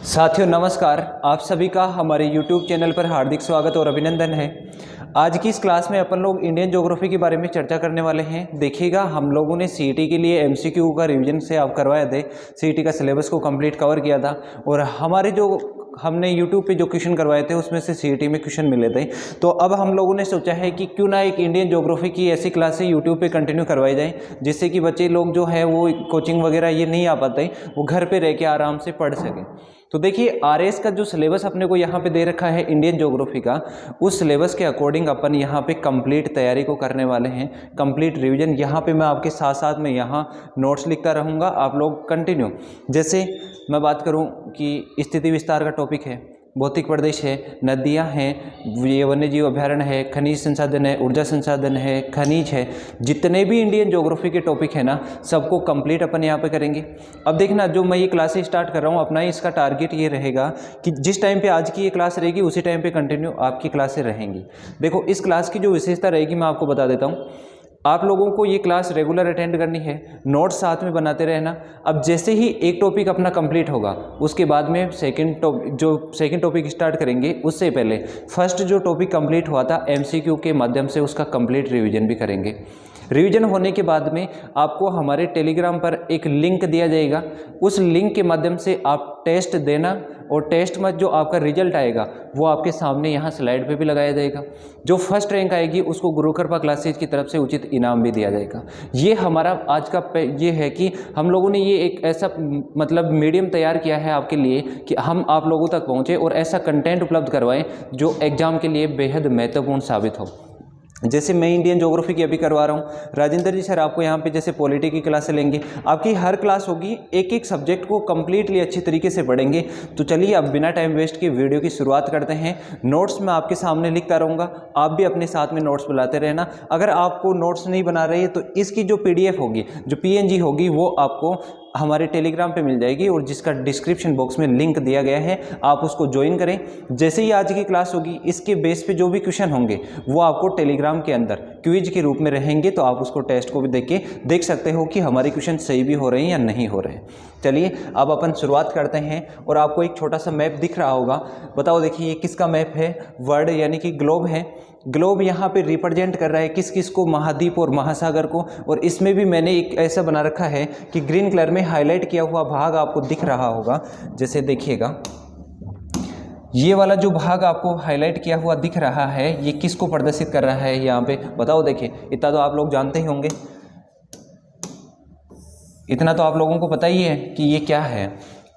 साथियों नमस्कार, आप सभी का हमारे YouTube चैनल पर हार्दिक स्वागत और अभिनंदन है। आज की इस क्लास में अपन लोग इंडियन ज्योग्राफी के बारे में चर्चा करने वाले हैं। देखिएगा, हम लोगों ने सीईटी के लिए एमसीक्यू का रिवीजन से आप करवाए थे, सीईटी का सिलेबस को कंप्लीट कवर किया था और हमारे जो हमने YouTube पे जो क्वेश्चन करवाए थे उसमें से सीईटी में क्वेश्चन मिले थे। तो अब हम लोगों ने सोचा है कि क्यों ना एक इंडियन ज्योग्राफी की ऐसी क्लासें YouTube पे कंटिन्यू करवाई जाए, जिससे कि बच्चे लोग जो है वो कोचिंग वगैरह ये नहीं आ पाते, वो घर पे रह के आराम से पढ़ सकें। तो देखिए, आरएस का जो सिलेबस अपने को यहाँ पे दे रखा है इंडियन ज्योग्राफी का, उस सिलेबस के अकॉर्डिंग अपन यहाँ पे कंप्लीट तैयारी को करने वाले हैं, कंप्लीट रिवीजन। यहाँ पे मैं आपके साथ साथ में यहाँ नोट्स लिखता रहूँगा, आप लोग कंटिन्यू। जैसे मैं बात करूँ कि स्थिति विस्तार का टॉपिक है, भौतिक प्रदेश है, नदियाँ हैं, ये वन्य जीव अभ्यारण्य है, खनिज संसाधन है, ऊर्जा संसाधन है, खनिज है, जितने भी इंडियन ज्योग्राफी के टॉपिक है ना, सबको कंप्लीट अपन यहाँ पे करेंगे। अब देखना, जो मैं ये क्लासेस स्टार्ट कर रहा हूँ, अपना इसका टारगेट ये रहेगा कि जिस टाइम पे आज की ये क्लास रहेगी उसी टाइम पे कंटिन्यू आपकी क्लासें रहेंगी। देखो, इस क्लास की जो विशेषता रहेगी मैं आपको बता देता हूँ। आप लोगों को ये क्लास रेगुलर अटेंड करनी है, नोट्स साथ में बनाते रहना। अब जैसे ही एक टॉपिक अपना कंप्लीट होगा, उसके बाद में सेकंड टॉपिक स्टार्ट करेंगे, उससे पहले फर्स्ट जो टॉपिक कंप्लीट हुआ था एमसीक्यू के माध्यम से उसका कंप्लीट रिवीजन भी करेंगे। रिवीजन होने के बाद में आपको हमारे टेलीग्राम पर एक लिंक दिया जाएगा, उस लिंक के माध्यम से आप टेस्ट देना और टेस्ट में जो आपका रिजल्ट आएगा वो आपके सामने यहाँ स्लाइड पे भी लगाया जाएगा। जो फर्स्ट रैंक आएगी उसको गुरु कृपा क्लासेज की तरफ से उचित इनाम भी दिया जाएगा। ये हमारा आज का ये है कि हम लोगों ने ये एक ऐसा मतलब मीडियम तैयार किया है आपके लिए कि हम आप लोगों तक पहुँचे और ऐसा कंटेंट उपलब्ध करवाएं जो एग्जाम के लिए बेहद महत्वपूर्ण साबित हो। जैसे मैं इंडियन ज्योग्राफी की अभी करवा रहा हूँ, राजेंद्र जी सर आपको यहाँ पे जैसे पॉलिटी की क्लासें लेंगे, आपकी हर क्लास होगी, एक एक सब्जेक्ट को कम्प्लीटली अच्छी तरीके से पढ़ेंगे। तो चलिए अब बिना टाइम वेस्ट के वीडियो की शुरुआत करते हैं। नोट्स मैं आपके सामने लिखता रहूँगा, आप भी अपने साथ में नोट्स बनाते रहना। अगर आपको नोट्स नहीं बना रहे तो इसकी जो PDF होगी, जो PNG होगी, वो आपको हमारे टेलीग्राम पे मिल जाएगी और जिसका डिस्क्रिप्शन बॉक्स में लिंक दिया गया है, आप उसको ज्वाइन करें। जैसे ही आज की क्लास होगी, इसके बेस पे जो भी क्वेश्चन होंगे वो आपको टेलीग्राम के अंदर क्विज के रूप में रहेंगे, तो आप उसको टेस्ट को भी देख सकते हो कि हमारे क्वेश्चन सही भी हो रहे हैं या नहीं हो रहे हैं। चलिए अब अपन शुरुआत करते हैं और आपको एक छोटा सा मैप दिख रहा होगा। बताओ, देखिए ये किसका मैप है? वर्ल्ड यानी कि ग्लोब है। ग्लोब यहाँ पे रिप्रेजेंट कर रहा है किस किस को? महाद्वीप और महासागर को। और इसमें भी मैंने एक ऐसा बना रखा है कि ग्रीन कलर में हाईलाइट किया हुआ भाग आपको दिख रहा होगा। जैसे देखिएगा, ये वाला जो भाग आपको हाईलाइट किया हुआ दिख रहा है, ये किसको प्रदर्शित कर रहा है यहाँ पे? बताओ। देखिए, इतना तो आप लोग जानते ही होंगे, इतना तो आप लोगों को पता ही है कि ये क्या है।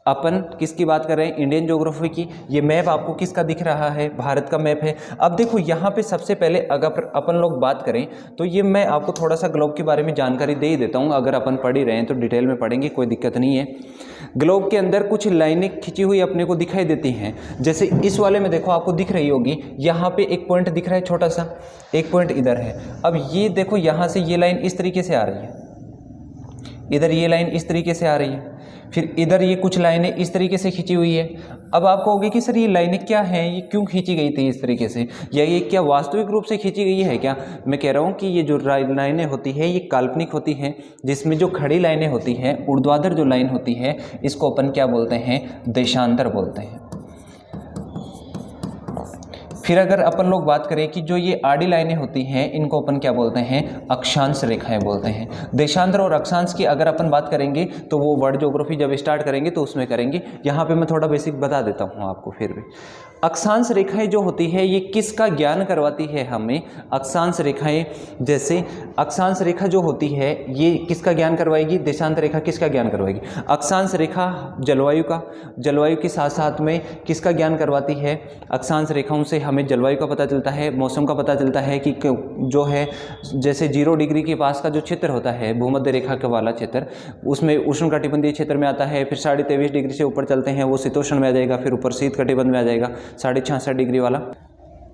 अपन किसकी बात कर रहे हैं? इंडियन ज्योग्राफी की। ये मैप आपको किसका दिख रहा है? भारत का मैप है। अब देखो, यहाँ पे सबसे पहले अगर अपन लोग बात करें तो ये मैं आपको थोड़ा सा ग्लोब के बारे में जानकारी दे ही देता हूँ। अगर अपन पढ़ ही रहे हैं तो डिटेल में पढ़ेंगे, कोई दिक्कत नहीं है। ग्लोब के अंदर कुछ लाइनें खिंची हुई अपने को दिखाई देती हैं। जैसे इस वाले में देखो, आपको दिख रही होगी, यहाँ पे एक पॉइंट दिख रहा है, छोटा सा एक पॉइंट इधर है। अब ये देखो, यहाँ से ये लाइन इस तरीके से आ रही है, इधर ये लाइन इस तरीके से आ रही है, फिर इधर ये कुछ लाइनें इस तरीके से खींची हुई है। अब आप कहोगे कि सर ये लाइनें क्या हैं, ये क्यों खींची गई थी इस तरीके से, या ये क्या वास्तविक रूप से खींची गई है क्या? मैं कह रहा हूँ कि ये जो लाइनें होती है ये काल्पनिक होती हैं, जिसमें जो खड़ी लाइनें होती हैं, ऊर्ध्वाधर जो लाइन होती है, इसको अपन क्या बोलते हैं? देशांतर बोलते हैं। फिर अगर अपन लोग बात करें कि जो ये आड़ी लाइनें होती हैं, इनको अपन क्या बोलते हैं? अक्षांश रेखाएं बोलते हैं। देशांतर और अक्षांश की अगर अपन बात करेंगे तो वो वर्ल्ड ज्योग्राफी जब स्टार्ट करेंगे तो उसमें करेंगे। यहाँ पे मैं थोड़ा बेसिक बता देता हूँ आपको। फिर भी अक्षांश रेखाएं जो होती है ये किसका ज्ञान करवाती है हमें? अक्षांश रेखाएं, जैसे अक्षांश रेखा जो होती है ये किसका ज्ञान करवाएगी? देशांतर रेखा किसका ज्ञान करवाएगी? अक्षांश रेखा जलवायु का। जलवायु के साथ साथ में किसका ज्ञान करवाती है? अक्षांश रेखाओं से हमें जलवायु का पता चलता है, मौसम का पता चलता है कि जो है जैसे 0 डिग्री के पास का जो क्षेत्र होता है, भूमध्य रेखा का वाला क्षेत्र, उसमें उष्णकटिबंधीय क्षेत्र में आता है। फिर 23.5 डिग्री से ऊपर चलते हैं वो शीतोष्ण में आ जाएगा, फिर ऊपर शीत कटिबंध में आ जाएगा 66.5 डिग्री वाला।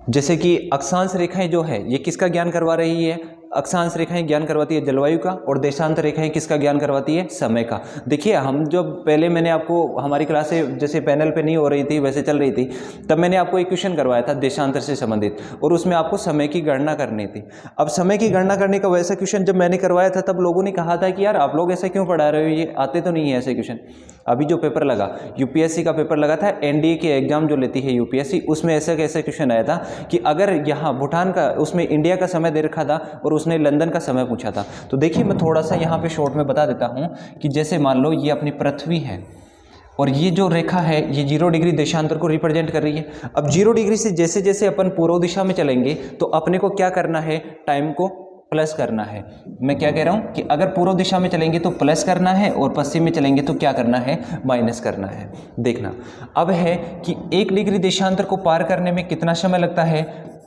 जैसे कि अक्षांश रेखाएं जो है ये किसका ज्ञान करवा रही है? अक्षांश रेखाएं ज्ञान करवाती है जलवायु का, और देशांतर रेखाएं किसका ज्ञान करवाती है, समय का। देखिए हम जब पहले मैंने आपको हमारी क्लासें जैसे पैनल पे नहीं हो रही थी वैसे चल रही थी, तब मैंने आपको एक क्वेश्चन करवाया था देशांतर से संबंधित, और उसमें आपको समय की गणना करनी थी। अब समय की गणना करने का वैसा क्वेश्चन जब मैंने करवाया था तब लोगों ने कहा था कि यार आप लोग ऐसे क्यों पढ़ा रहे हो, ये आते तो नहीं है ऐसे क्वेश्चन। अभी जो पेपर लगा यूपीएससी का पेपर लगा था, एनडीए के एग्जाम जो लेती है यूपीएससी, उसमें ऐसे कैसे क्वेश्चन आया था कि अगर यहाँ भूटान का, उसमें इंडिया का समय दे रखा था और उसने लंदन का समय पूछा था। तो देखिए मैं थोड़ा सा यहाँ पे शॉर्ट में बता देता हूँ कि जैसे मान लो ये अपनी पृथ्वी है और ये जो रेखा है ये 0 डिग्री देशांतर को रिप्रेजेंट कर रही है। अब 0 डिग्री से जैसे जैसे अपन पूर्व दिशा में चलेंगे तो अपने को क्या करना है, टाइम को प्लस करना है। मैं क्या कह रहा हूँ कि अगर पूर्व दिशा में चलेंगे तो प्लस करना है और पश्चिम में चलेंगे तो क्या करना है, माइनस करना है। देखना अब है कि 1 डिग्री देशांतर को पार करने में कितना समय लगता है।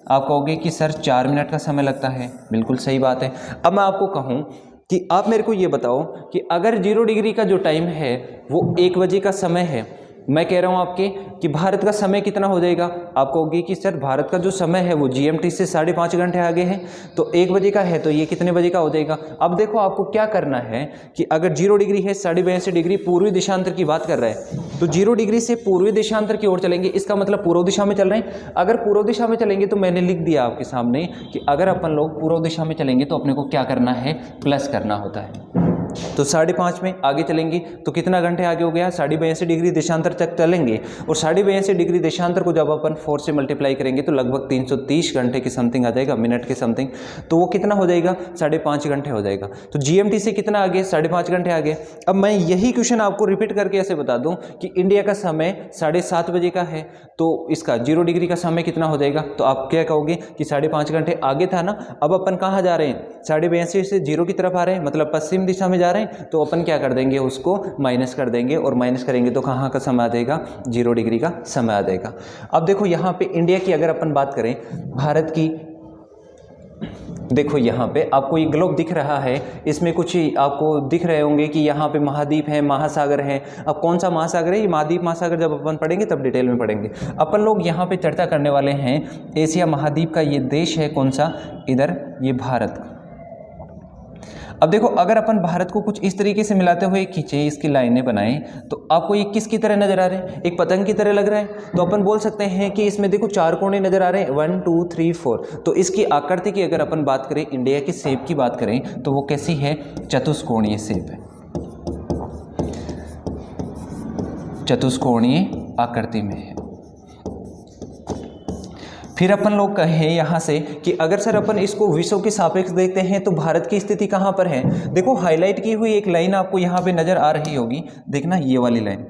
आप कहोगे कि सर 4 मिनट का समय लगता है, बिल्कुल सही बात है। अब मैं आपको कहूँ कि आप मेरे को ये बताओ कि अगर 0 डिग्री का जो टाइम है वो 1 बजे का समय है, मैं कह रहा हूँ आपके कि भारत का समय कितना हो जाएगा। आप कहोगे कि सर भारत का जो समय है वो जीएमटी से 5.5 घंटे आगे है, तो 1 बजे का है तो ये कितने बजे का हो जाएगा। अब देखो आपको क्या करना है कि अगर 0 डिग्री है, 82.5 डिग्री पूर्वी देशांतर की बात कर रहा है, तो 0 डिग्री से पूर्वी देशांतर की ओर चलेंगे, इसका मतलब पूर्व दिशा में चल रहे हैं। अगर पूर्व दिशा में चलेंगे तो मैंने लिख दिया आपके सामने कि अगर अपन लोग पूर्व दिशा में चलेंगे तो अपने को क्या करना है, प्लस करना होता है। तो 5.5 में आगे चलेंगे तो कितना घंटे आगे हो गया, 82 डिग्री देशांतर तक चलेंगे, और 82 डिग्री देशांतर को जब अपन 4 से मल्टीप्लाई करेंगे तो लगभग 330 घंटे के समथिंग आ जाएगा, मिनट के समथिंग। तो वो कितना हो जाएगा, 5.5 घंटे हो जाएगा। तो जीएमटी से कितना आगे, 5.5 घंटे आगे। अब मैं यही क्वेश्चन आपको रिपीट करके ऐसे बता दूं कि इंडिया का समय 7:30 बजे का है, तो इसका 0 डिग्री का समय कितना हो जाएगा। तो आप क्या कहोगे कि 5.5 घंटे आगे था ना, अब अपन कहाँ जा रहे हैं, 82 से 0 की तरफ आ रहे हैं, मतलब पश्चिम दिशा में जा रहे हैं, तो अपन क्या कर देंगे, उसको माइनस कर देंगे, और माइनस करेंगे तो कहाँ का समय आ जाएगा, 0 डिग्री का समय आ जाएगा। अब देखो यहाँ पे इंडिया की अगर अपन बात करें, भारत की, देखो यहाँ पे आपको ये ग्लोब दिख रहा है, इसमें कुछ आपको दिख रहे होंगे कि यहाँ पे महाद्वीप है, महासागर है। अब कौन सा महासागर है, ये महाद्वीप महासागर जब अपन पढ़ेंगे तब डिटेल में पढ़ेंगे। अपन लोग यहाँ पे चर्चा करने वाले हैं एशिया महाद्वीप का ये देश है, कौन सा, इधर ये भारत। अब देखो अगर अपन भारत को कुछ इस तरीके से मिलाते हुए खींचे, इसकी लाइनें बनाएं, तो आपको ये किसकी तरह नजर आ रहे हैं, एक पतंग की तरह लग रहा है। तो अपन बोल सकते हैं कि इसमें देखो 4 कोने नजर आ रहे हैं, 1 2 3 4। तो इसकी आकृति की अगर अपन बात करें, इंडिया की शेप की बात करें, तो वो कैसी है, चतुष्कोणीय शेप है, चतुष्कोणीय आकृति में है। फिर अपन लोग कहें यहाँ से कि अगर सर अपन इसको विश्व के सापेक्ष देखते हैं तो भारत की स्थिति कहाँ पर है। देखो हाईलाइट की हुई एक लाइन आपको यहाँ पे नज़र आ रही होगी, देखना ये वाली लाइन,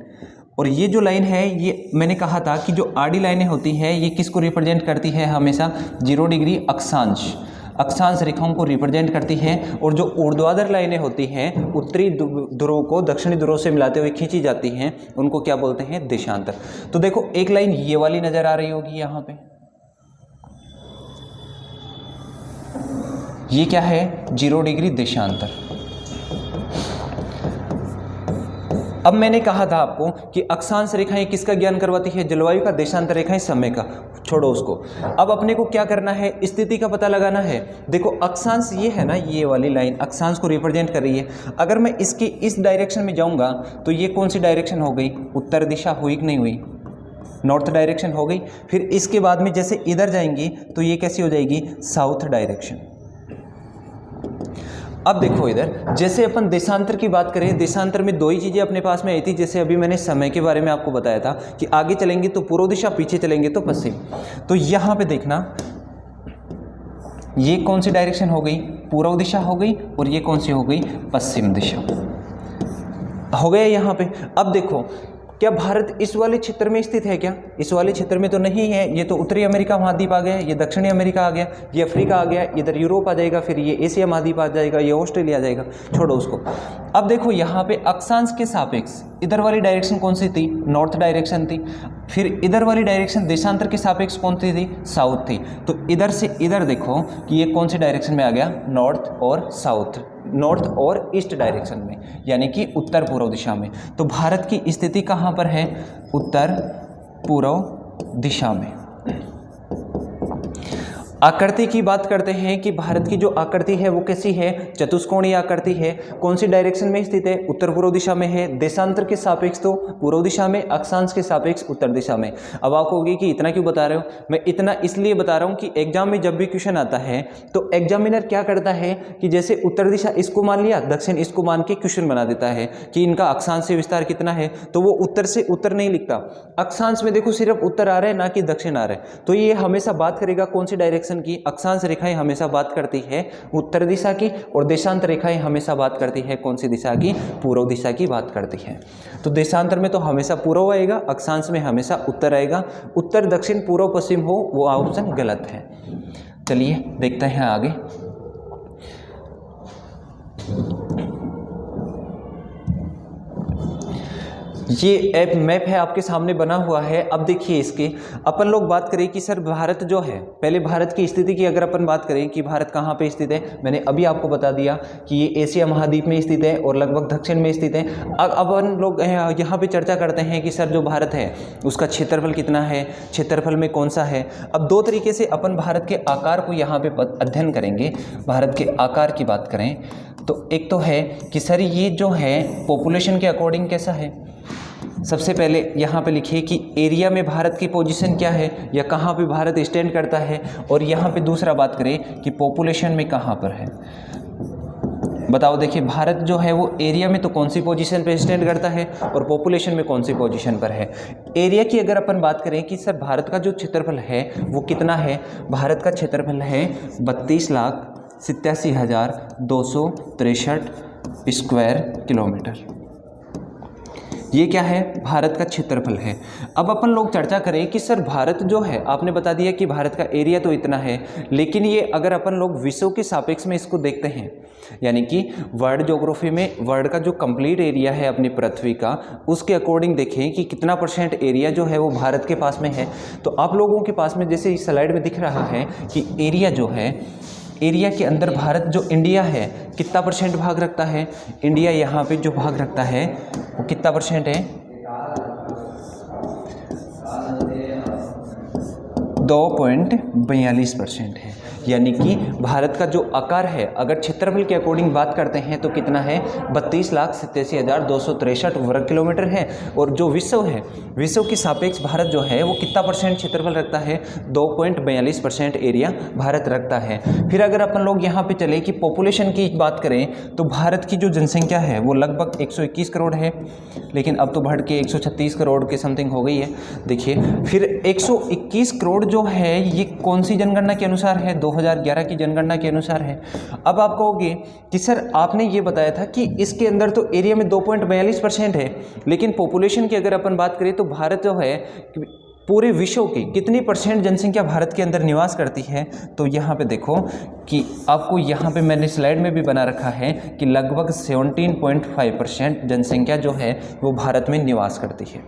और ये जो लाइन है ये मैंने कहा था कि जो आड़ी लाइनें होती हैं ये किसको रिप्रेजेंट करती है, हमेशा 0 डिग्री अक्षांश रेखाओं को रिप्रेजेंट करती है। और जो ऊर्ध्वाधर लाइनें होती हैं उत्तरी ध्रुव को दक्षिणी ध्रुव से मिलाते हुए खींची जाती हैं, उनको क्या बोलते हैं, देशांतर। तो देखो एक लाइन ये वाली नज़र आ रही होगी यहाँ पे, ये क्या है, 0 डिग्री देशांतर। अब मैंने कहा था आपको कि अक्षांश रेखाएं किसका ज्ञान करवाती है, जलवायु का, देशांतर रेखाएं समय का, छोड़ो उसको। अब अपने को क्या करना है, स्थिति का पता लगाना है। देखो अक्षांश ये है ना, ये वाली लाइन अक्षांश को रिप्रेजेंट कर रही है। अगर मैं इसके इस डायरेक्शन में जाऊंगा तो ये कौन सी डायरेक्शन हो गई, उत्तर दिशा हुई कि नहीं हुई, नॉर्थ डायरेक्शन हो गई। फिर इसके बाद में जैसे इधर जाएंगी तो ये कैसी हो जाएगी, साउथ डायरेक्शन। अब देखो इधर जैसे अपन देशांतर की बात करें, देशांतर में 2 ही चीज़ें अपने पास में आई थी। जैसे अभी मैंने समय के बारे में आपको बताया था कि आगे चलेंगे तो पूर्व दिशा, पीछे चलेंगे तो पश्चिम। तो यहाँ पे देखना ये कौन सी डायरेक्शन हो गई, पूर्व दिशा हो गई, और ये कौन सी हो गई, पश्चिम दिशा हो गया यहाँ पे। अब देखो क्या भारत इस वाले क्षेत्र में स्थित है क्या, इस वाले क्षेत्र में तो नहीं है। ये तो उत्तरी अमेरिका महाद्वीप आ गया, ये दक्षिणी अमेरिका आ गया, ये अफ्रीका आ गया, इधर यूरोप आ जाएगा, फिर ये एशिया महाद्वीप आ जाएगा, ये ऑस्ट्रेलिया आ जाएगा, छोड़ो उसको। अब देखो यहाँ पे अक्षांश के सापेक्ष इधर वाली डायरेक्शन कौन सी थी, नॉर्थ डायरेक्शन थी। फिर इधर वाली डायरेक्शन देशांतर के सापेक्ष कौन सी थी, साउथ थी। तो इधर से इधर देखो कि ये कौन सी डायरेक्शन में आ गया, नॉर्थ और साउथ, नॉर्थ और ईस्ट डायरेक्शन में, यानी कि उत्तर पूर्व दिशा में। तो भारत की स्थिति कहाँ पर है, उत्तर पूर्व दिशा में। आकृति की बात करते हैं कि भारत की जो आकृति है वो कैसी है, चतुष्कोणीय आकृति है। कौन सी डायरेक्शन में स्थित है, उत्तर पूर्व दिशा में है। देशांतर के सापेक्ष तो पूर्व दिशा में, अक्षांश के सापेक्ष उत्तर दिशा में। अब आप कहोगे कि इतना क्यों बता रहे हो, मैं इतना इसलिए बता रहा हूँ कि एग्जाम में जब भी क्वेश्चन आता है तो एग्जामिनर क्या करता है कि जैसे उत्तर दिशा इसको मान लिया, दक्षिण इसको मान के क्वेश्चन बना देता है कि इनका अक्षांश से विस्तार कितना है, तो वो उत्तर से उत्तर नहीं लिखता, अक्षांश में देखो सिर्फ उत्तर आ रहा है ना कि दक्षिण आ रहा है। तो ये हमेशा बात करेगा कौन सी डायरेक्शन की, अक्षांश रेखाएं हमेशा बात करती है उत्तर दिशा की, और देशांतर रेखाएं हमेशा बात करती है कौन सी दिशा की, पूर्व दिशा की बात करती है। तो देशांतर में तो हमेशा पूर्व आएगा, अक्षांश में हमेशा उत्तर आएगा। उत्तर दक्षिण पूर्व पश्चिम हो वो ऑप्शन गलत है। चलिए देखते हैं आगे। ये ऐप मैप है आपके सामने बना हुआ है। अब देखिए इसके अपन लोग बात करें कि सर भारत जो है, पहले भारत की स्थिति की अगर अपन बात करें कि भारत कहाँ पे स्थित है, मैंने अभी आपको बता दिया कि ये एशिया महाद्वीप में स्थित है और लगभग दक्षिण में स्थित है। अब अपन लोग यहाँ पे चर्चा करते हैं कि सर जो भारत है उसका क्षेत्रफल कितना है, क्षेत्रफल में कौन सा है। अब दो तरीके से अपन भारत के आकार को यहाँ पे अध्ययन करेंगे। भारत के आकार की बात करें तो एक तो है कि सर ये जो है पॉपुलेशन के अकॉर्डिंग कैसा है। सबसे पहले यहाँ पे लिखिए कि एरिया में भारत की पोजीशन क्या है या कहाँ पे भारत स्टैंड करता है, और यहाँ पे दूसरा बात करें कि पॉपुलेशन में कहाँ पर है। बताओ, देखिए भारत जो है वो एरिया में तो कौन सी पोजीशन पे स्टैंड करता है और पॉपुलेशन में कौन सी पोजीशन पर है। एरिया की अगर अपन बात करें कि सर भारत का जो क्षेत्रफल है वो कितना है, भारत का क्षेत्रफल है 32,87,263 स्क्वायर किलोमीटर। ये क्या है, भारत का क्षेत्रफल है। अब अपन लोग चर्चा करें कि सर भारत जो है, आपने बता दिया कि भारत का एरिया तो इतना है, लेकिन ये अगर अपन लोग विश्व के सापेक्ष में इसको देखते हैं, यानी कि वर्ल्ड ज्योग्राफी में वर्ल्ड का जो कंप्लीट एरिया है अपनी पृथ्वी का, उसके अकॉर्डिंग देखें कि कितना % एरिया जो है वो भारत के पास में है। तो आप लोगों के पास में जैसे इस स्लाइड में दिख रहा है कि एरिया जो है, एरिया के अंदर भारत जो इंडिया है कितना % भाग रखता है। इंडिया यहाँ पे जो भाग रखता है वो कितना % है, 2.42% है। यानी कि भारत का जो आकार है अगर क्षेत्रफल के अकॉर्डिंग बात करते हैं तो कितना है, 32,87,263 वर्ग किलोमीटर है। और जो विश्व है, विश्व के सापेक्ष भारत जो है वो कितना % क्षेत्रफल रखता है, 2.42% एरिया भारत रखता है। फिर अगर अपन लोग यहाँ पे चले कि पॉपुलेशन की बात करें तो भारत की जो जनसंख्या है वो लगभग 121 करोड़ है, लेकिन अब तो बढ़ के 136 करोड़ के समथिंग हो गई है। देखिए फिर 121 करोड़ जो है ये कौन सी जनगणना के अनुसार है, 2011 की जनगणना के अनुसार है। अब आप कहोगे कि सर आपने ये बताया था कि इसके अंदर तो एरिया में 2.42% है, लेकिन पॉपुलेशन की अगर अपन बात करें तो भारत जो है पूरे विश्व की कितनी % जनसंख्या भारत के अंदर निवास करती है। तो यहाँ पे देखो कि आपको यहाँ पे मैंने स्लाइड में भी बना रखा है कि लगभग 17.5% जनसंख्या जो है वो भारत में निवास करती है।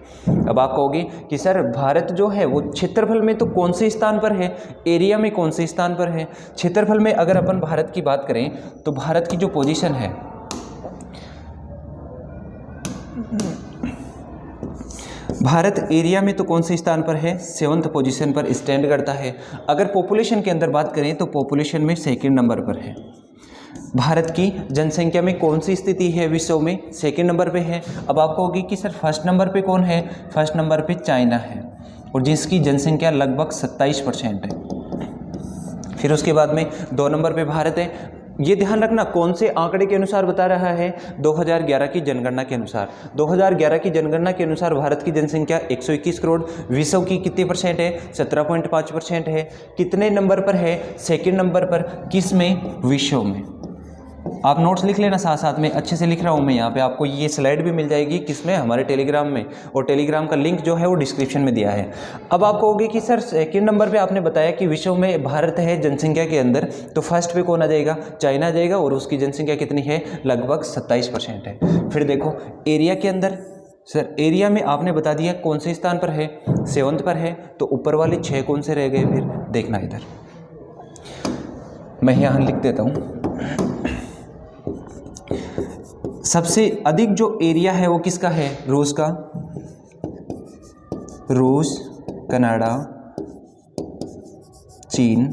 अब आप कहोगे कि सर भारत जो है वो क्षेत्रफल में तो कौन से स्थान पर है, एरिया में कौन से स्थान पर है। क्षेत्रफल में अगर अपन भारत की बात करें तो भारत की जो पोजीशन है, भारत एरिया में तो कौन से स्थान पर है, 7th पोजीशन पर स्टैंड करता है। अगर पॉपुलेशन के अंदर बात करें तो पॉपुलेशन में 2nd नंबर पर है। भारत की जनसंख्या में कौन सी स्थिति है विश्व में, 2nd नंबर पे है। अब आप कहोगे कि सर 1st नंबर पे कौन है, 1st नंबर पे चाइना है और जिसकी जनसंख्या लगभग 27% है। फिर उसके बाद में 2 नंबर पे भारत है। ये ध्यान रखना कौन से आंकड़े के अनुसार बता रहा है, 2011 की जनगणना के अनुसार। 2011 की जनगणना के अनुसार भारत की जनसंख्या 121 करोड़, विश्व की कितनी % है, 17.5% है। कितने नंबर पर है, 2nd नंबर पर, किस में, विश्व में। आप नोट्स लिख लेना, साथ साथ में अच्छे से लिख रहा हूँ मैं यहाँ पे। आपको ये स्लाइड भी मिल जाएगी किसमें, हमारे टेलीग्राम में, और टेलीग्राम का लिंक जो है वो डिस्क्रिप्शन में दिया है। अब आप कहोगे कि सर 2nd नंबर पे आपने बताया कि विश्व में भारत है जनसंख्या के अंदर, तो 1st पे कौन आ जाएगा, चाइना आ जाएगा और उसकी जनसंख्या कितनी है, लगभग 27% है। फिर देखो एरिया के अंदर, सर एरिया में आपने बता दिया कौन से स्थान पर है, 7th पर है, तो ऊपर वाले 6 कौन से रह गए। फिर देखना इधर, मैं यहाँ लिख देता हूँ। सबसे अधिक जो एरिया है वो किसका है, रूस का, रूस, कनाडा, चीन,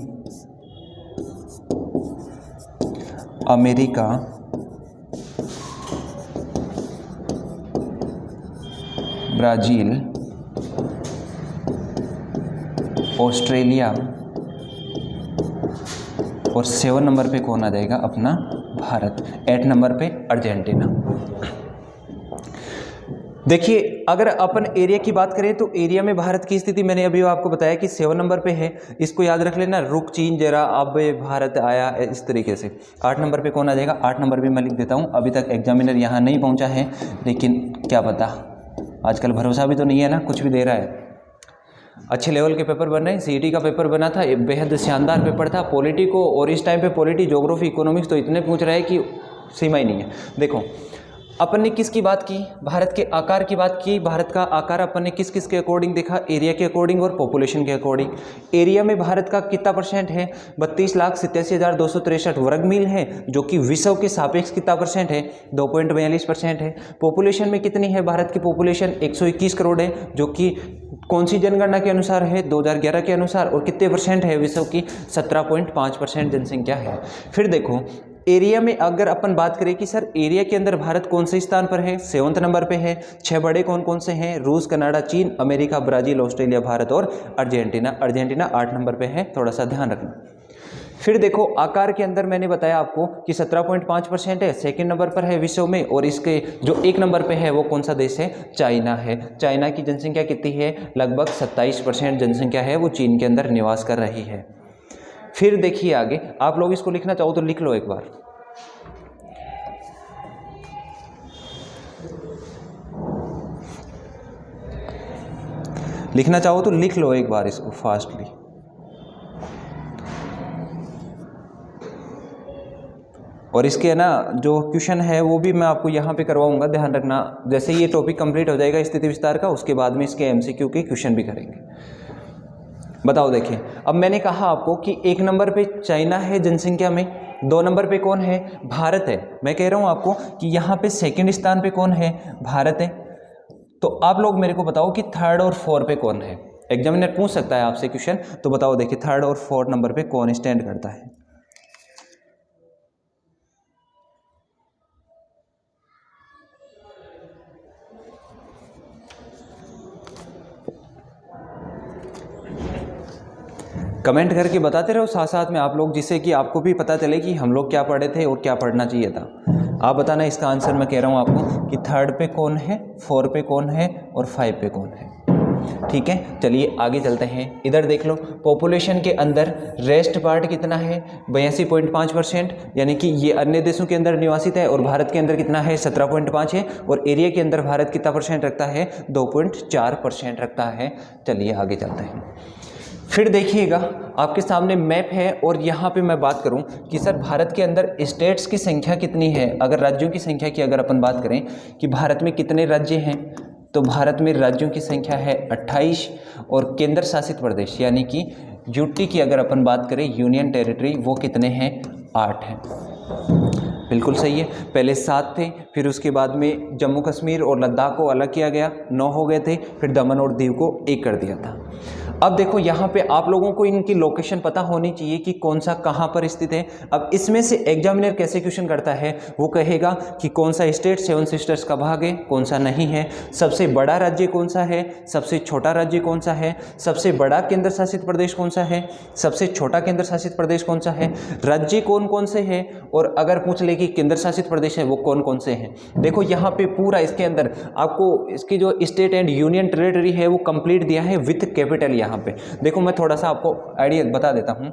अमेरिका, ब्राज़ील, ऑस्ट्रेलिया और 7 नंबर पे कौन आ जाएगा अपना भारत, 8 नंबर पे अर्जेंटीना। देखिए अगर अपन एरिया की बात करें तो एरिया में भारत की स्थिति मैंने अभी आपको बताया कि 7 नंबर पे है, इसको याद रख लेना, रुक चीन जरा अब भारत आया इस तरीके से। 8 नंबर पे कौन आ जाएगा, 8 नंबर पे मैं लिख देता हूँ। अभी तक एग्जामिनर यहाँ नहीं पहुँचा है, लेकिन क्या पता, आजकल भरोसा भी तो नहीं है ना, कुछ भी दे रहा है। अच्छे लेवल के पेपर बन रहे हैं, सीईटी का पेपर बना था, बेहद शानदार पेपर था। पॉलिटी को, और इस टाइम पे पॉलिटी, ज्योग्राफी, इकोनॉमिक्स तो इतने पूछ रहे हैं कि सीमा ही नहीं है। देखो अपन ने किसकी बात की, भारत के आकार की बात की। भारत का आकार अपन ने किस किस के अकॉर्डिंग देखा, एरिया के अकॉर्डिंग और पॉपुलेशन के अकॉर्डिंग। एरिया में भारत का कितना परसेंट है, 32,87,263 वर्ग मील है, जो कि विश्व के सापेक्ष कितना परसेंट है, 2.42% है। पॉपुलेशन में कितनी है भारत की पॉपुलेशन, 121 करोड़ है, जो कि कौन सी जनगणना के अनुसार है, 2011 के अनुसार। और कितने परसेंट है विश्व की, 17.5% जनसंख्या है। फिर देखो एरिया में अगर अपन बात करें कि सर एरिया के अंदर भारत कौन से स्थान पर है, 7वें नंबर पे है। 6 बड़े कौन कौन से हैं, रूस, कनाडा, चीन, अमेरिका, ब्राज़ील, ऑस्ट्रेलिया, भारत और अर्जेंटीना। अर्जेंटीना 8 नंबर पे है, थोड़ा सा ध्यान रखना। फिर देखो आकार के अंदर मैंने बताया आपको कि 17.5% है, 2nd नंबर पर है विश्व में। और इसके जो 1 नंबर पे है वो कौन सा देश है, चाइना है। चाइना की जनसंख्या कितनी है, लगभग 27% जनसंख्या है वो चीन के अंदर निवास कर रही है। फिर देखिए आगे, आप लोग इसको लिखना चाहो तो लिख लो एक बार। लिखना चाहो तो लिख लो एक बार इसको फास्टली। और इसके ना जो क्वेश्चन है वो भी मैं आपको यहाँ पे करवाऊंगा, ध्यान रखना। जैसे ये टॉपिक कंप्लीट हो जाएगा स्थिति विस्तार का, उसके बाद में इसके एमसीक्यू के क्वेश्चन भी करेंगे। बताओ देखिए, अब मैंने कहा आपको कि 1 नंबर पे चाइना है जनसंख्या में, 2 नंबर पे कौन है, भारत है। मैं कह रहा हूँ आपको कि यहाँ पे 2nd स्थान पे कौन है, भारत है। तो आप लोग मेरे को बताओ कि 3rd और 4 पे कौन है। एग्जामिनर पूछ सकता है आपसे क्वेश्चन, तो बताओ देखिए 3rd और 4th नंबर पे कौन स्टैंड करता है। कमेंट करके बताते रहो साथ साथ में आप लोग, जिससे कि आपको भी पता चले कि हम लोग क्या पढ़े थे और क्या पढ़ना चाहिए था। आप बताना इसका आंसर। मैं कह रहा हूँ आपको कि 3rd पे कौन है, 4 पे कौन है और 5 पे कौन है। ठीक है, चलिए आगे चलते हैं। इधर देख लो, पॉपुलेशन के अंदर रेस्ट पार्ट कितना है, 82.5%, यानी कि ये अन्य देशों के अंदर निवासित है। और भारत के अंदर कितना है, 17.5 है। और एरिया के अंदर भारत कितना परसेंट रखता है, 2.4% रखता है। चलिए आगे चलते हैं। फिर देखिएगा आपके सामने मैप है, और यहाँ पे मैं बात करूँ कि सर भारत के अंदर स्टेट्स की संख्या कितनी है। अगर राज्यों की संख्या की अगर अपन बात करें कि भारत में कितने राज्य हैं, तो भारत में राज्यों की संख्या है 28। और केंद्र शासित प्रदेश यानी कि यूटी की अगर अपन बात करें, यूनियन टेरिटरी, वो कितने हैं, 8 हैं। बिल्कुल सही है, पहले 7 थे, फिर उसके बाद में जम्मू कश्मीर और लद्दाख को अलग किया गया, 9 हो गए थे, फिर दमन और दीव को 1 कर दिया था। अब देखो यहाँ पे आप लोगों को इनकी लोकेशन पता होनी चाहिए कि कौन सा कहाँ पर स्थित है। अब इसमें से एग्जामिनर कैसे क्वेश्चन करता है, वो कहेगा कि कौन सा स्टेट 7 सिस्टर्स का भाग है, कौन सा नहीं है, सबसे बड़ा राज्य कौन सा है, सबसे छोटा राज्य कौन सा है, सबसे बड़ा केंद्र शासित प्रदेश कौन सा है, सबसे छोटा केंद्र शासित प्रदेश कौन सा है, राज्य कौन कौन से हैं, और अगर पूछ ले कि केंद्र शासित प्रदेश है वो कौन कौन से हैं। देखो यहाँ पे पूरा इसके अंदर आपको इसकी जो स्टेट एंड यूनियन टेरिटरी है वो कंप्लीट दिया है विथ कैपिटल। यहाँ पे देखो मैं थोड़ा सा आपको आइडिया बता देता हूँ,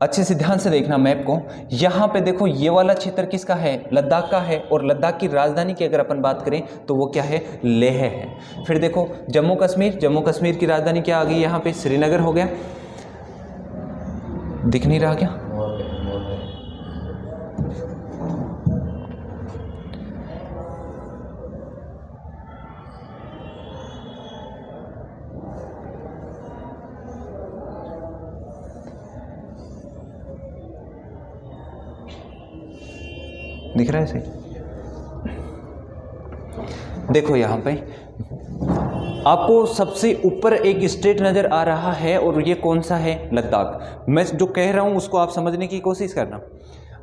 अच्छे से ध्यान से देखना मैप को। यहाँ पे देखो ये वाला क्षेत्र किसका है, लद्दाख का है। और लद्दाख की राजधानी की अगर अपन बात करें तो वो क्या है, लेह है। फिर देखो जम्मू कश्मीर की राजधानी क्या आ गई, यहाँ पे श्रीनगर हो गया। दिख नहीं रहा क्या, दिख रहा है सही। देखो यहाँ पे आपको सबसे ऊपर एक स्टेट नज़र आ रहा है और ये कौन सा है? लद्दाख। मैं जो कह रहा हूँ उसको आप समझने की कोशिश करना।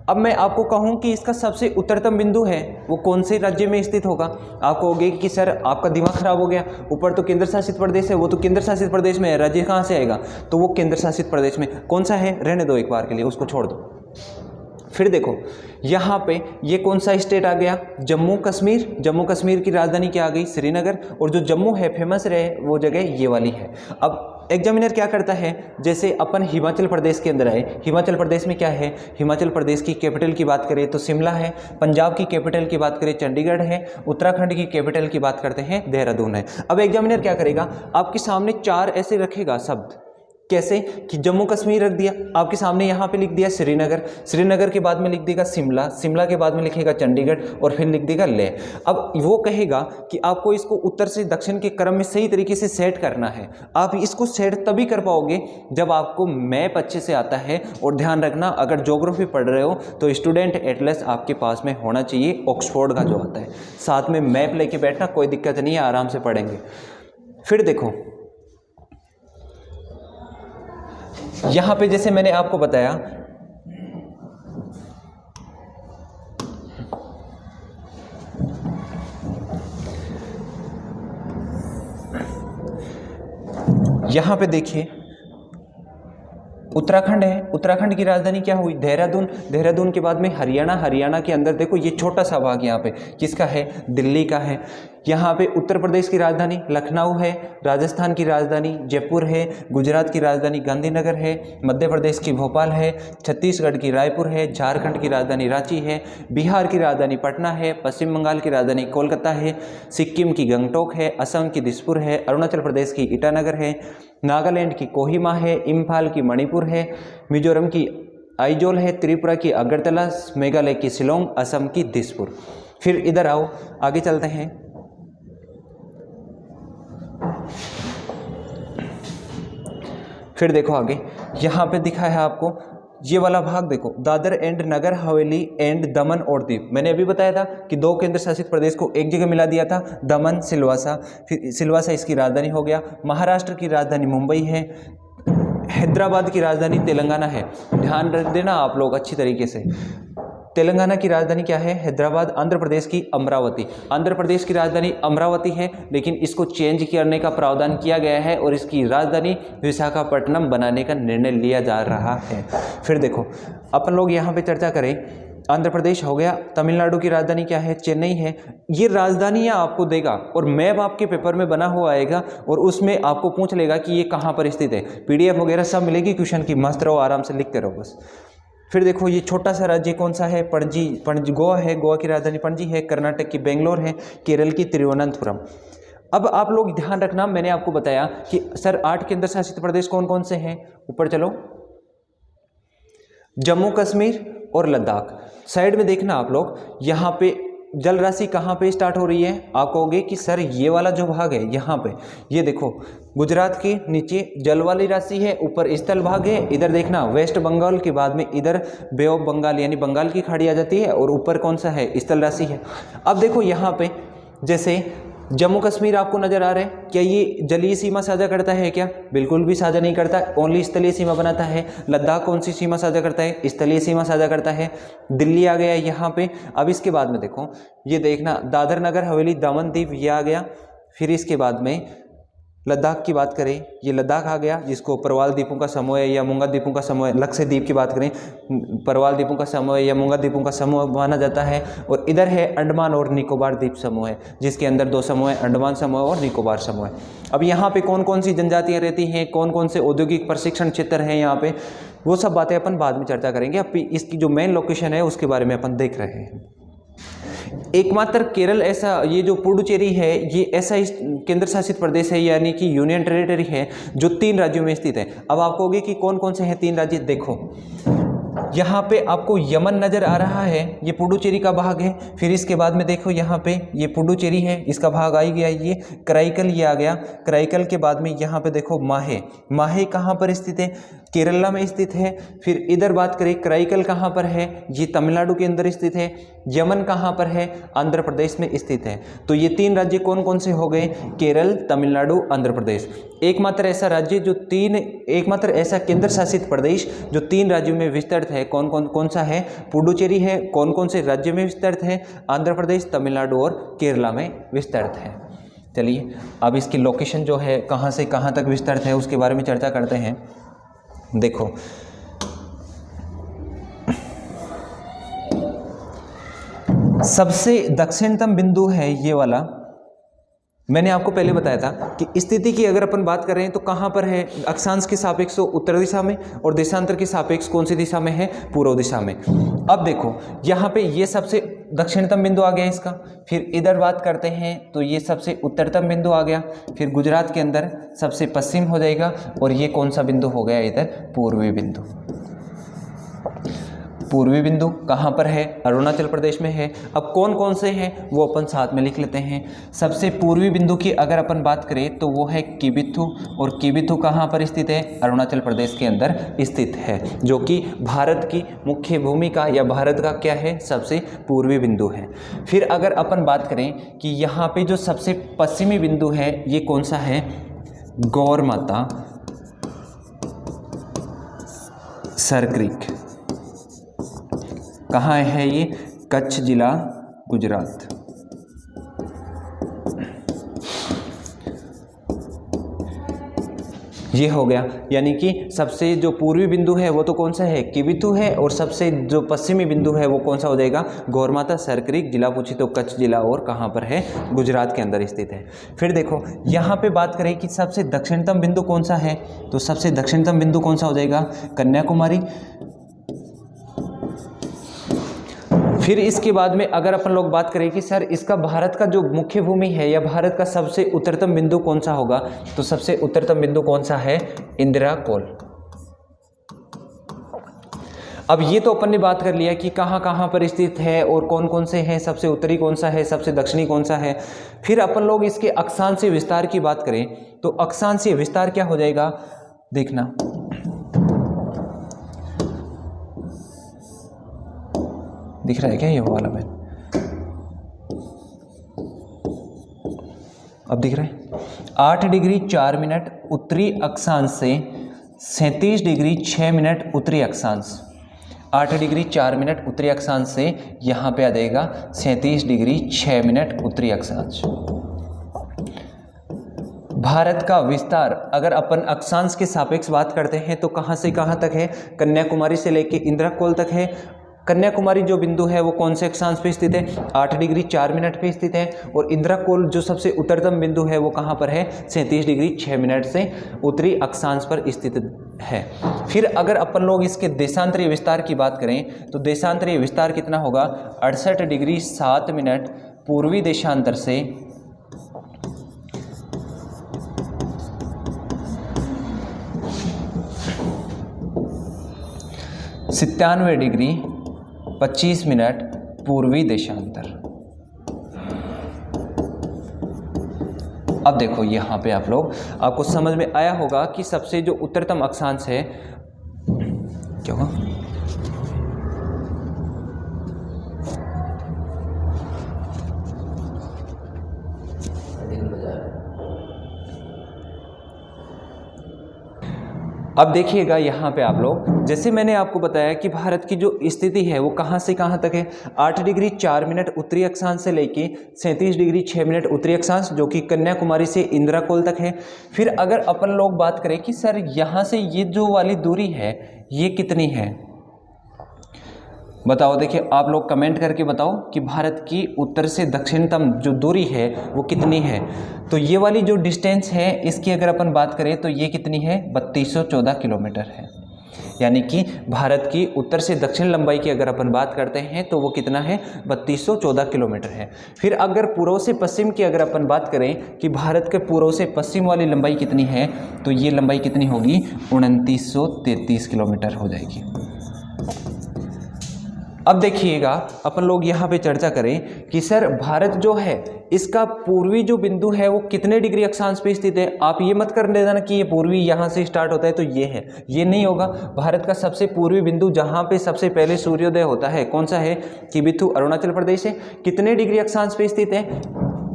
अब मैं आपको कहूँ कि इसका सबसे उत्तरतम बिंदु है वो कौन से राज्य में स्थित होगा? आप कहोगे कि सर आपका दिमाग खराब हो गया, ऊपर तो केंद्र शासित प्रदेश है, वो तो केंद्र शासित प्रदेश में है, राज्य कहाँ से आएगा? तो वो केंद्र शासित प्रदेश में कौन सा है? रहने दो एक बार के लिए, उसको छोड़ दो। फिर देखो यहाँ पे ये कौन सा स्टेट आ गया? जम्मू कश्मीर। जम्मू कश्मीर की राजधानी क्या आ गई? श्रीनगर। और जो जम्मू है फेमस रहे वो जगह ये वाली है। अब एग्जामिनर क्या करता है, जैसे अपन हिमाचल प्रदेश के अंदर आए, हिमाचल प्रदेश में क्या है? हिमाचल प्रदेश की कैपिटल की बात करें तो शिमला है, पंजाब की कैपिटल की बात करें चंडीगढ़ है, उत्तराखंड की कैपिटल की बात करते हैं देहरादून है। अब एग्जामिनर क्या करेगा, आपके सामने 4 ऐसे रखेगा शब्द। कैसे कि जम्मू कश्मीर रख दिया, आपके सामने यहाँ पे लिख दिया श्रीनगर, श्रीनगर के बाद में लिख देगा शिमला, शिमला के बाद में लिखेगा चंडीगढ़ और फिर लिख देगा लेह। अब वो कहेगा कि आपको इसको उत्तर से दक्षिण के क्रम में सही तरीके से सेट करना है। आप इसको सेट तभी कर पाओगे जब आपको मैप अच्छे से आता है। और ध्यान रखना, अगर ज्योग्राफी पढ़ रहे हो तो स्टूडेंट एटलस आपके पास में होना चाहिए, ऑक्सफोर्ड का जो आता है। साथ में मैप लेके बैठना, कोई दिक्कत नहीं है, आराम से पढ़ेंगे। फिर देखो यहाँ पे जैसे मैंने आपको बताया, यहाँ पे देखिए उत्तराखंड है, उत्तराखंड की राजधानी क्या हुई? देहरादून। देहरादून के बाद में हरियाणा, हरियाणा के अंदर देखो ये छोटा सा भाग यहाँ पे किसका है? दिल्ली का है। यहाँ पे उत्तर प्रदेश की राजधानी लखनऊ है, राजस्थान की राजधानी जयपुर है, गुजरात की राजधानी गांधीनगर है, मध्य प्रदेश की भोपाल है, छत्तीसगढ़ की रायपुर है, झारखंड की राजधानी रांची है, बिहार की राजधानी पटना है, पश्चिम बंगाल की राजधानी कोलकाता है, सिक्किम की गंगटोक है, असम की दिसपुर है, अरुणाचल प्रदेश की ईटानगर है, नागालैंड की कोहिमा है, इम्फाल की मणिपुर है, मिजोरम की आइजोल है, त्रिपुरा की अगरतला, मेघालय की शिलोंग, असम की दिसपुर। फिर इधर आओ, आगे चलते हैं। फिर देखो आगे यहाँ पे दिखा है आपको ये वाला भाग, देखो दादर एंड नगर हवेली एंड दमन और दीव। मैंने अभी बताया था कि 2 केंद्र शासित प्रदेश को एक जगह मिला दिया था, दमन सिलवासा। फिर सिलवासा इसकी राजधानी हो गया। महाराष्ट्र की राजधानी मुंबई है, हैदराबाद की राजधानी तेलंगाना है। ध्यान रख देना आप लोग अच्छी तरीके से, तेलंगाना की राजधानी क्या है? हैदराबाद। आंध्र प्रदेश की अमरावती। आंध्र प्रदेश की राजधानी अमरावती है, लेकिन इसको चेंज करने का प्रावधान किया गया है और इसकी राजधानी विशाखापट्टनम बनाने का निर्णय लिया जा रहा है। फिर देखो अपन लोग यहाँ पे चर्चा करें, आंध्र प्रदेश हो गया, तमिलनाडु की राजधानी क्या है? चेन्नई है। ये राजधानियाँ आपको देगा और मैप आपके पेपर में बना हुआ आएगा और उसमें आपको पूछ लेगा कि ये कहाँ पर स्थित है। PDF वगैरह सब मिलेगी क्वेश्चन की, मस्त रहो, आराम से लिखते रहो बस। फिर देखो ये छोटा सा राज्य कौन सा है? पणजी गोवा है, गोवा की राजधानी पणजी है, कर्नाटक की बेंगलोर है, केरल की तिरुवनंतपुरम। अब आप लोग ध्यान रखना, मैंने आपको बताया कि सर 8 केंद्र शासित प्रदेश कौन कौन से हैं? ऊपर चलो, जम्मू कश्मीर और लद्दाख। साइड में देखना आप लोग, यहाँ पे जल राशि कहाँ पे स्टार्ट हो रही है? आप कहोगे कि सर ये वाला जो भाग है यहाँ पे, ये देखो गुजरात के नीचे जल वाली राशि है, ऊपर स्थल भाग है। इधर देखना वेस्ट बंगाल के बाद में इधर बे ऑफ बंगाल यानी बंगाल की खाड़ी आ जाती है और ऊपर कौन सा है? स्थल राशि है। अब देखो यहाँ पे जैसे जम्मू कश्मीर आपको नजर आ रहा है, क्या ये जलीय सीमा साझा करता है क्या? बिल्कुल भी साझा नहीं करता, ओनली स्थलीय सीमा बनाता है। लद्दाख कौन सी सीमा साझा करता है? स्थलीय सीमा साझा करता है। दिल्ली आ गया यहाँ पे। अब इसके बाद में देखो, ये देखना दादर नगर हवेली दमन दीव ये आ गया। फिर इसके बाद में लद्दाख की बात करें, ये लद्दाख आ गया, जिसको परवाल द्वीपों का समूह या मूंगा द्वीपों का समूह, लक्षद्वीप की बात करें परवाल द्वीपों का समूह या मूंगा द्वीपों का समूह माना जाता है। और इधर है अंडमान और निकोबार द्वीप समूह है, जिसके अंदर 2 समूह है, अंडमान समूह और निकोबार समूह है। अब यहाँ पे कौन कौन सी जनजातियाँ रहती हैं, कौन कौन से औद्योगिक प्रशिक्षण क्षेत्र हैं यहाँ पे, वो सब बातें अपन बाद में चर्चा करेंगे। अब इसकी जो मेन लोकेशन है उसके बारे में अपन देख रहे हैं। एकमात्र केरल ऐसा, ये जो पुडुचेरी है ये ऐसा केंद्र शासित प्रदेश है यानी कि यूनियन टेरिटरी है जो 3 राज्यों में स्थित है। अब आप कहोगे कि कौन कौन से हैं 3 राज्य? देखो यहाँ पे आपको यमन नज़र आ रहा है, ये पुडुचेरी का भाग है। फिर इसके बाद में देखो यहाँ पे ये पुडुचेरी है, इसका भाग आ ही गया। ये कराईकल ये आ गया। कराईकल के बाद में यहाँ पे देखो माहे। माहे कहाँ पर स्थित है? केरला में स्थित है। फिर इधर बात करें कराईकल कहाँ पर है, ये तमिलनाडु के अंदर स्थित है। यमन कहाँ पर है, आंध्र प्रदेश में स्थित है। तो ये 3 राज्य कौन कौन से हो गए, केरल, तमिलनाडु, आंध्र प्रदेश। एकमात्र ऐसा राज्य जो एकमात्र ऐसा केंद्र शासित प्रदेश जो 3 राज्यों में विस्तृत है, कौन सा है, पुडुचेरी है। कौन कौन से राज्य में विस्तृत है, आंध्र प्रदेश, तमिलनाडु और केरला में विस्तृत है। चलिए अब इसकी लोकेशन जो है कहाँ से कहाँ तक विस्तृत है उसके बारे में चर्चा करते हैं। देखो सबसे दक्षिणतम बिंदु है ये वाला, मैंने आपको पहले बताया था कि स्थिति की अगर अपन बात करें तो कहाँ पर है, अक्षांश के सापेक्ष तो उत्तर दिशा में और देशांतर के सापेक्ष कौन सी दिशा में है, पूर्व दिशा में। अब देखो यहाँ पे ये सबसे दक्षिणतम बिंदु आ गया इसका। फिर इधर बात करते हैं तो ये सबसे उत्तरतम बिंदु आ गया। फिर गुजरात के अंदर सबसे पश्चिम हो जाएगा और ये कौन सा बिंदु हो गया इधर, पूर्वी बिंदु। पूर्वी बिंदु कहाँ पर है, अरुणाचल प्रदेश में है। अब कौन कौन से हैं वो अपन साथ में लिख लेते हैं। सबसे पूर्वी बिंदु की अगर अपन बात करें तो वो है किबिथु, और किबिथु कहाँ पर स्थित है, अरुणाचल प्रदेश के अंदर स्थित है, जो कि भारत की मुख्य भूमि का या भारत का क्या है, सबसे पूर्वी बिंदु है। फिर अगर अपन बात करें कि यहाँ पे जो सबसे पश्चिमी बिंदु है ये कौन सा है, गौर माता सर क्रीक। कहाँ है ये, कच्छ जिला, गुजरात। ये हो गया, यानी कि सबसे जो पूर्वी बिंदु है वो तो कौन सा है, किबिथु है, और सबसे जो पश्चिमी बिंदु है वो कौन सा हो जाएगा, गौरमाता सर क्रीक। जिला पूछी तो कच्छ जिला और कहाँ पर है, गुजरात के अंदर स्थित है। फिर देखो यहाँ पे बात करें कि सबसे दक्षिणतम बिंदु कौन सा है, तो सबसे दक्षिणतम बिंदु कौन सा हो जाएगा, कन्याकुमारी। फिर इसके बाद में अगर अपन लोग बात करें कि सर इसका भारत का जो मुख्य भूमि है या भारत का सबसे उत्तरतम बिंदु कौन सा होगा, तो सबसे उत्तरतम बिंदु कौन सा है, इंदिरा कोल। अब ये तो अपन ने बात कर लिया कि कहाँ कहाँ पर स्थित है और कौन कौन से हैं, सबसे उत्तरी कौन सा है, सबसे दक्षिणी कौन सा है। फिर अपन लोग इसके अक्षांशीय विस्तार की बात करें तो अक्षांशीय विस्तार क्या हो जाएगा, देखना दिख रहा है क्या ये वाला मैन, अब दिख रहा है। 8 डिग्री 4 मिनट उत्तरी अक्षांश से 37 डिग्री 6 मिनट उत्तरी अक्षांश। 8 डिग्री 4 मिनट उत्तरी अक्षांश से यहाँ पे आ जाएगा 37 डिग्री 6 मिनट उत्तरी अक्षांश। भारत का विस्तार अगर अपन अक्षांश के सापेक्ष बात करते हैं तो कहाँ से कहाँ तक है, कन्याकुमारी से लेके इंदिरा कोल तक है। कन्याकुमारी जो बिंदु है वो कौन से अक्षांश पे स्थित है, 8 डिग्री 4 मिनट पे स्थित है। और इंदिरा कोल जो सबसे उत्तरतम बिंदु है वो कहाँ पर है, 37 डिग्री 6 मिनट से उत्तरी अक्षांश पर स्थित है। फिर अगर अपन लोग इसके देशांतरीय विस्तार की बात करें तो देशांतरीय विस्तार कितना होगा, 68 डिग्री 7 मिनट पूर्वी देशांतर से 97 डिग्री 25 मिनट पूर्वी देशांतर। अब देखो यहाँ पे आप लोग, आपको समझ में आया होगा कि सबसे जो उत्तरतम अक्षांश है क्या होगा, अब देखिएगा यहाँ पे आप लोग, जैसे मैंने आपको बताया कि भारत की जो स्थिति है वो कहाँ से कहाँ तक है, 8 डिग्री 4 मिनट उत्तरी अक्षांश से लेके 37 डिग्री 6 मिनट उत्तरी अक्षांश, जो कि कन्याकुमारी से इंदिरा कोल तक है। फिर अगर अपन लोग बात करें कि सर यहाँ से ये जो वाली दूरी है ये कितनी है, बताओ। देखिए आप लोग कमेंट करके बताओ कि भारत की उत्तर से दक्षिणतम जो दूरी है वो कितनी है। तो ये वाली जो डिस्टेंस है इसकी अगर अपन बात करें तो ये कितनी है, 3214 किलोमीटर है। यानी कि भारत की उत्तर से दक्षिण लंबाई की अगर अपन बात करते हैं तो वो कितना है, 3214 किलोमीटर है। फिर अगर पूर्व से पश्चिम की अगर अपन बात करें कि भारत के पूर्व से पश्चिम वाली लंबाई कितनी है, तो ये लंबाई कितनी होगी, 2933 किलोमीटर हो जाएगी। अब देखिएगा अपन लोग यहाँ पे चर्चा करें कि सर भारत जो है इसका पूर्वी जो बिंदु है वो कितने डिग्री अक्षांश पे स्थित है। आप ये मत कर देना कि ये पूर्वी यहाँ से स्टार्ट होता है तो ये है, ये नहीं होगा। भारत का सबसे पूर्वी बिंदु जहाँ पे सबसे पहले सूर्योदय होता है कौन सा है, किबिथु अरुणाचल प्रदेश है। कितने डिग्री अक्षांश पे स्थित है।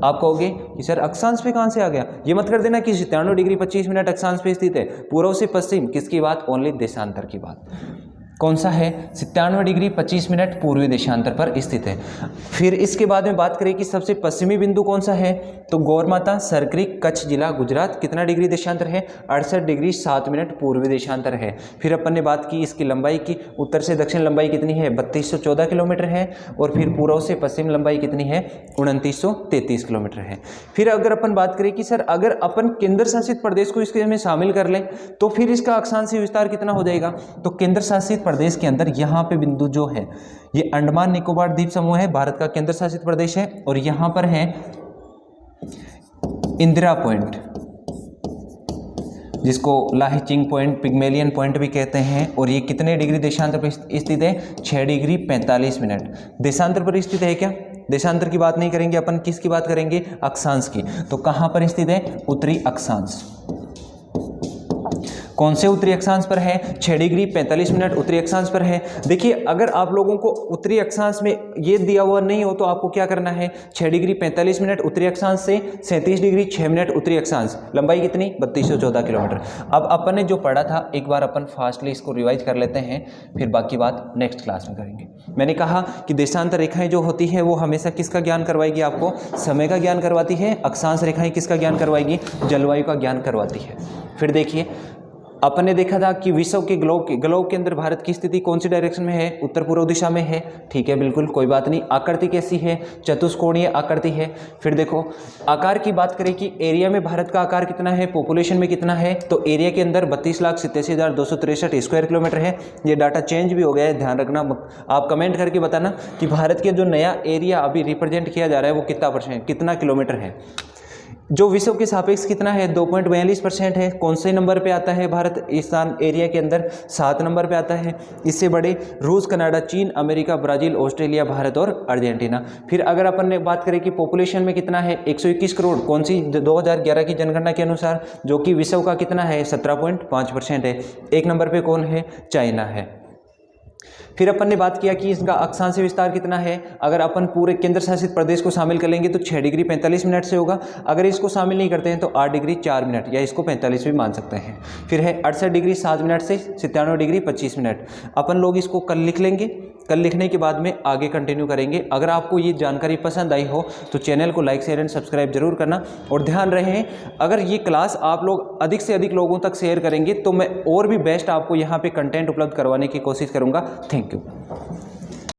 आप कहोगे कि सर अक्षांश पे कहाँ से आ गया, ये मत कर देना कि 97 डिग्री 25 मिनट अक्षांश पे स्थित है। पूर्व से पश्चिम किसकी बात, ओनली देशांतर की बात। कौन सा है, 97 डिग्री 25 मिनट पूर्वी देशांतर पर स्थित है। फिर इसके बाद में बात करें कि सबसे पश्चिमी बिंदु कौन सा है, तो गौरमाता सरक्रिक कच्छ जिला गुजरात, कितना डिग्री देशांतर है, 68 डिग्री 7 मिनट पूर्वी देशांतर है। फिर अपन ने बात की इसकी लंबाई की, उत्तर से दक्षिण लंबाई कितनी है, 3214 किलोमीटर है। और फिर पूर्व से पश्चिम लंबाई कितनी है, 2933 किलोमीटर है। फिर अगर अपन बात करें कि सर अगर अपन केंद्र शासित प्रदेश को इसके में शामिल कर लें तो फिर इसका अक्षांशीय विस्तार कितना हो जाएगा, तो केंद्र शासित प्रदेश के अंदर यहाँ पे बिंदु जो है ये अंडमान निकोबार द्वीप समूह है, भारत का केंद्र शासित प्रदेश है। और यहाँ पर है इंदिरा पॉइंट, जिसको लाहिचिंग पॉइंट, पिग्मेलियन पॉइंट भी कहते हैं। और ये कितने डिग्री देशांतर पर स्थित है, 6 डिग्री 45 मिनट देशांतर पर स्थित है। क्या देशांतर की बात नहीं करेंगे अपन, किसकी बात करेंगे, अक्षांश की। तो कहाँ पर स्थित है, उत्तरी अक्षांश। कौन से उत्तरी अक्षांश पर है, 6 डिग्री 45 मिनट उत्तरी अक्षांश पर है। देखिए अगर आप लोगों को उत्तरी अक्षांश में ये दिया हुआ नहीं हो तो आपको क्या करना है, 6 डिग्री 45 मिनट उत्तरी अक्षांश से 37 डिग्री 6 मिनट उत्तरी अक्षांश, लंबाई कितनी, 3214 किलोमीटर। अब अपन ने जो पढ़ा था एक बार अपन फास्टली इसको रिवाइज कर लेते हैं, फिर बाकी बात नेक्स्ट क्लास में करेंगे। मैंने कहा कि देशांतर रेखाएं जो होती है वो हमेशा किसका ज्ञान करवाएगी, आपको समय का ज्ञान करवाती है। अक्षांश रेखाएं किसका ज्ञान करवाएगी, जलवायु का ज्ञान करवाती है। फिर देखिए अपन ने देखा था कि विश्व के ग्लोब के अंदर भारत की स्थिति कौन सी डायरेक्शन में है, उत्तर पूर्व दिशा में है। ठीक है, बिल्कुल कोई बात नहीं। आकृति कैसी है, चतुष्कोणीय आकृति है। फिर देखो आकार की बात करें कि एरिया में भारत का आकार कितना है, पॉपुलेशन में कितना है, तो एरिया के अंदर 32,87,263 स्क्वायर किलोमीटर है। ये डाटा चेंज भी हो गया है, ध्यान रखना। आप कमेंट करके बताना कि भारत के जो नया एरिया अभी रिप्रेजेंट किया जा रहा है वो कितना किलोमीटर है। जो विश्व के सापेक्ष कितना है, 2.42% है। कौन से नंबर पे आता है भारत इस एरिया के अंदर, 7 नंबर पे आता है। इससे बड़े रूस, कनाडा, चीन, अमेरिका, ब्राजील, ऑस्ट्रेलिया, भारत और अर्जेंटीना। फिर अगर अपन ने बात करें कि पॉपुलेशन में कितना है, 121 करोड़, कौन सी 2011 की जनगणना के अनुसार, जो कि विश्व का कितना है, 17.5% है। 1 नंबर पे कौन है, चाइना है। फिर अपन ने बात किया कि इसका अक्षांशीय विस्तार कितना है। अगर अपन पूरे केंद्र शासित प्रदेश को शामिल कर लेंगे तो 6 डिग्री 45 मिनट से होगा। अगर इसको शामिल नहीं करते हैं तो 8 डिग्री 4 मिनट, या इसको 45 भी मान सकते हैं। फिर है 68 डिग्री 7 मिनट से 97 डिग्री 25 मिनट। अपन लोग इसको कल लिख लेंगे, कल लिखने के बाद में आगे कंटिन्यू करेंगे। अगर आपको ये जानकारी पसंद आई हो तो चैनल को लाइक शेयर एंड सब्सक्राइब जरूर करना। और ध्यान रहे अगर ये क्लास आप लोग अधिक से अधिक लोगों तक शेयर करेंगे तो मैं और भी बेस्ट आपको यहाँ पे कंटेंट उपलब्ध करवाने की कोशिश करूँगा। Thank you.